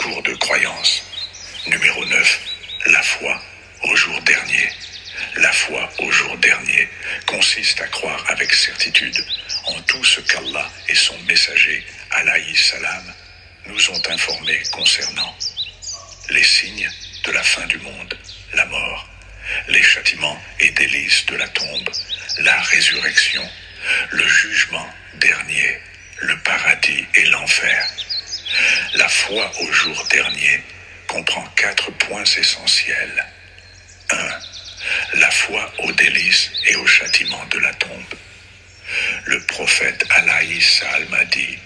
jour de croyance. Numéro 9, la foi au jour dernier. La foi au jour dernier consiste à croire avec certitude en tout ce qu'Allah et son messager, alayhi salam, nous ont informés concernant les signes de la fin du monde, la mort, les châtiments et délices de la tombe, la résurrection, le jugement dernier, le paradis et l'enfer. La foi au jour dernier comprend 4 points essentiels. 1. La foi aux délices et au châtiment de la tombe. Le prophète alayhi salam a dit: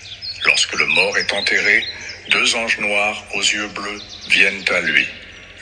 lorsque le mort est enterré, 2 anges noirs aux yeux bleus viennent à lui.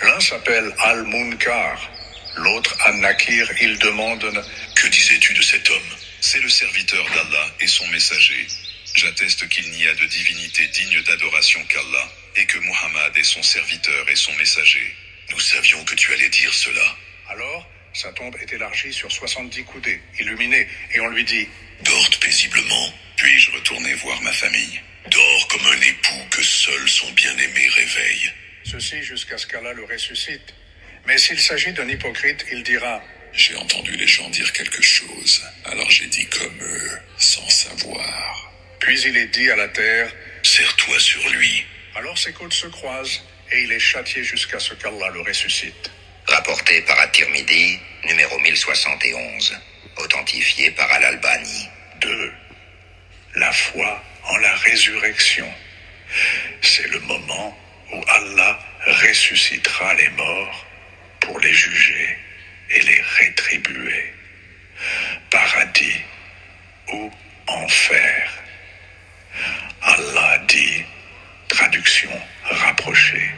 L'un s'appelle Al-Munkar, l'autre An-Nakir. Il demande: que disais-tu de cet homme? C'est le serviteur d'Allah et son messager. J'atteste qu'il n'y a de divinité digne d'adoration qu'Allah, et que Muhammad est son serviteur et son messager. Nous savions que tu allais dire cela. Alors, sa tombe est élargie sur 70 coudées, illuminée, et on lui dit: dors paisiblement, puis-je retourner voir ma famille? Dors comme un époux que seul son bien-aimé réveille. Ceci jusqu'à ce qu'Allah le ressuscite. Mais s'il s'agit d'un hypocrite, il dira: j'ai entendu les gens dire quelque chose, alors j'ai dit comme eux, sans savoir. Puis il est dit à la terre: serre-toi sur lui. Alors ses côtes se croisent, et il est châtié jusqu'à ce qu'Allah le ressuscite. Rapporté par At-Tirmidhi, numéro 1071, authentifié par Al-Albani. 2. La foi en la résurrection. C'est le moment où Allah ressuscitera les morts pour les juger et les rétribuer. Paradis ou enfer. Allah dit, traduction rapprochée: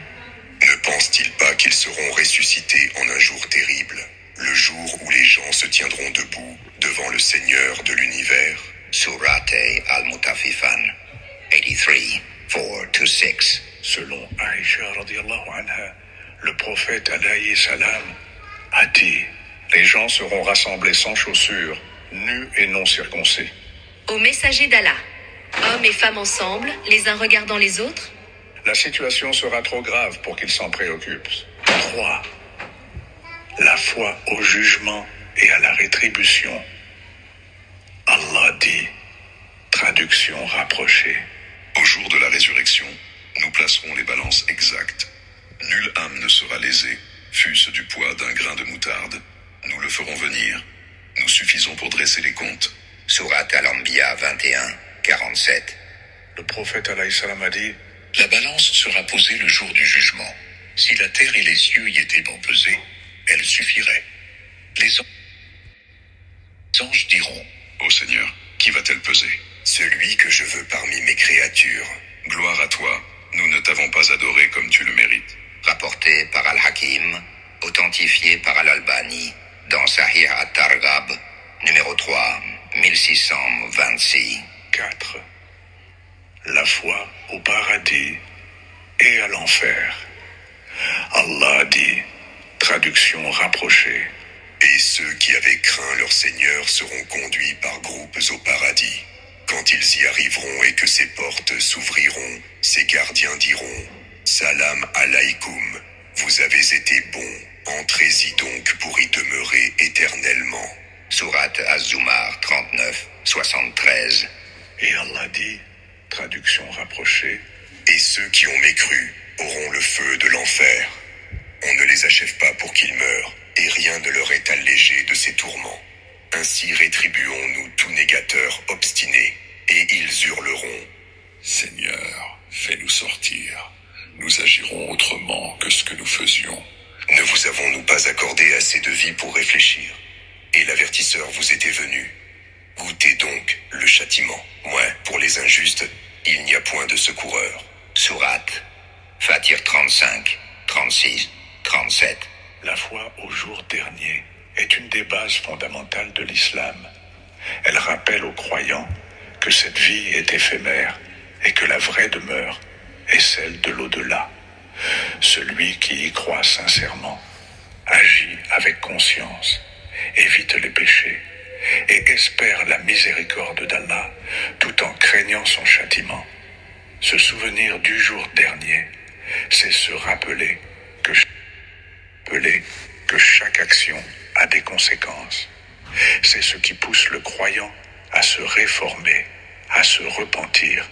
ne pense-t-il pas qu'ils seront ressuscités en un jour terrible, le jour où les gens se tiendront debout devant le Seigneur de l'univers? Surate Al-Mutafifan, 83, 4-6. Selon Aïcha radiallahu anha, le prophète alayhi salam a dit: les gens seront rassemblés sans chaussures, nus et non circoncis. Au messager d'Allah, hommes et femmes ensemble, les uns regardant les autres. La situation sera trop grave pour qu'ils s'en préoccupent. 3. La foi au jugement et à la rétribution. Allah dit, traduction rapprochée: au jour de la résurrection, nous placerons les balances exactes. Nulle âme ne sera lésée, fût-ce du poids d'un grain de moutarde. Nous le ferons venir. Nous suffisons pour dresser les comptes. Sourate Al-Anbiya 21, 47. Le prophète alayhi salam a dit: la balance sera posée le jour du jugement. Si la terre et les cieux y étaient bon pesés, elle suffirait. Les anges diront: ô Seigneur, qui va-t-elle peser? celui que je veux parmi mes créatures. Gloire à toi, nous ne t'avons pas adoré comme tu le mérites. Rapporté par Al-Hakim, authentifié par Al-Albani, dans Sahih At-Targhab, numéro 3, 1626. 4. La foi au paradis et à l'enfer. Allah dit, traduction rapprochée: et ceux qui avaient craint leur Seigneur seront conduits par groupes au paradis. Quand ils y arriveront et que ses portes s'ouvriront, ses gardiens diront: salam alaykoum, vous avez été bons, entrez-y donc pour y demeurer éternellement. Sourate Az-Zumar 39, 73. Et Allah dit, traduction rapprochée: et ceux qui ont mécru auront le feu de l'enfer. On ne les achève pas pour qu'ils meurent, et rien ne leur est allégé de ces tourments. Ainsi rétribuons-nous tout négateur obstiné, et ils hurleront: Seigneur, fais-nous sortir. Nous agirons autrement que ce que nous faisions. Ne vous avons-nous pas accordé assez de vie pour réfléchir? Et l'avertisseur vous était venu. Goûtez donc le châtiment. Ouais, pour les injustes, il n'y a point de secoureur. Sourate Fatir 35, 36, 37. La foi au jour dernier est une des bases fondamentales de l'islam. Elle rappelle aux croyants que cette vie est éphémère et que la vraie demeure est celle de l'au-delà. Celui qui y croit sincèrement agit avec conscience, évite les péchés et espère la miséricorde d'Allah tout en craignant son châtiment. Se souvenir du jour dernier, à se réformer, à se repentir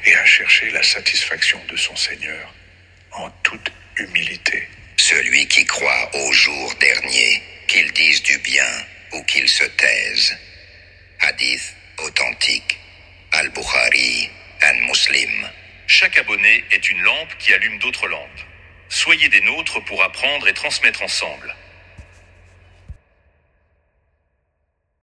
et à chercher la satisfaction de son Seigneur en toute humilité. Celui qui croit au jour dernier, qu'il dise du bien ou qu'il se taise. Hadith authentique. Al-Bukhari and Muslim. Chaque abonné est une lampe qui allume d'autres lampes. Soyez des nôtres pour apprendre et transmettre ensemble.